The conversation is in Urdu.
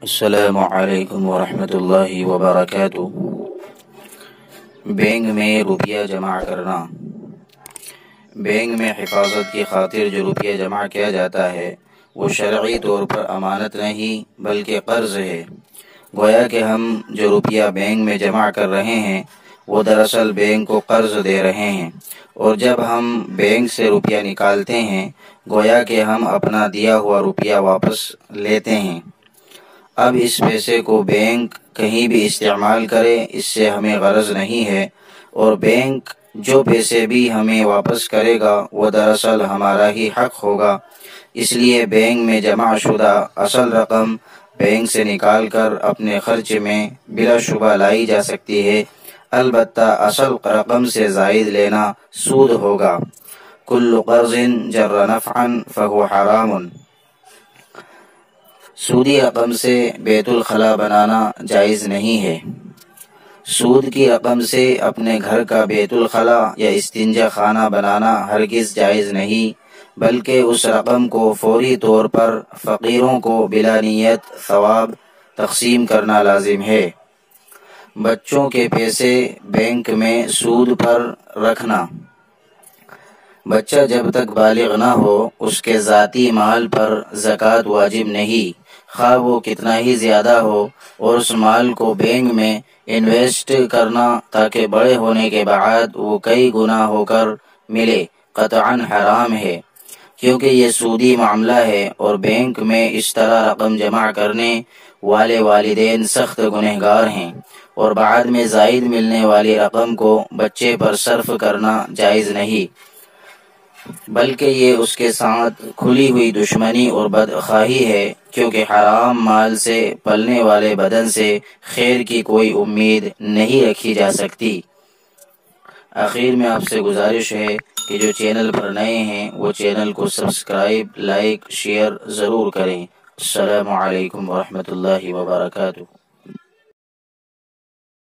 السلام علیکم ورحمۃ اللہ وبرکاتہ۔ بینک میں روپیہ جمع کرنا۔ بینک میں حفاظت کی خاطر جو روپیہ جمع کیا جاتا ہے وہ شرعی طور پر امانت نہیں بلکہ قرض ہے۔ گویا کہ ہم جو روپیہ بینک میں جمع کر رہے ہیں وہ دراصل بینک کو قرض دے رہے ہیں، اور جب ہم بینک سے روپیہ نکالتے ہیں گویا کہ ہم اپنا دیا ہوا روپیہ واپس لیتے ہیں۔ اب اس پیسے کو بینک کہیں بھی استعمال کرے اس سے ہمیں غرض نہیں ہے، اور بینک جو پیسے بھی ہمیں واپس کرے گا وہ دراصل ہمارا ہی حق ہوگا۔ اس لیے بینک میں جمع شدہ اصل رقم بینک سے نکال کر اپنے خرچ میں بلا شبہ لائی جا سکتی ہے، البتہ اصل رقم سے زائد لینا سود ہوگا۔ کل قرض جر نفعا فهو حرام۔ سودی رقم سے بیت الخلا بنانا جائز نہیں ہے۔ سود کی رقم سے اپنے گھر کا بیت الخلا یا استنجا خانہ بنانا ہرگز جائز نہیں، بلکہ اس رقم کو فوری طور پر فقیروں کو بلا نیت ثواب تقسیم کرنا لازم ہے۔ بچوں کے پیسے بینک میں سود پر رکھنا۔ بچہ جب تک بالغ نہ ہو اس کے ذاتی مال پر زکوٰۃ واجب نہیں، خواہ وہ کتنا ہی زیادہ ہو، اور اس مال کو بینک میں انویسٹ کرنا تاکہ بڑے ہونے کے بعد وہ کئی گنا ہو کر ملے قطعاً حرام ہے، کیونکہ یہ سودی معاملہ ہے، اور بینک میں اس طرح رقم جمع کرنے والے والدین سخت گنہگار ہیں، اور بعد میں زائد ملنے والی رقم کو بچے پر صرف کرنا جائز نہیں، بلکہ یہ اس کے ساتھ کھلی ہوئی دشمنی اور بدخواہی ہے، کیونکہ حرام مال سے پلنے والے بدن سے خیر کی کوئی امید نہیں رکھی جا سکتی۔ آخر میں آپ سے گزارش ہے کہ جو چینل پر نئے ہیں وہ چینل کو سبسکرائب، لائک، شیئر ضرور کریں۔ السلام علیکم ورحمۃ اللہ وبرکاتہ۔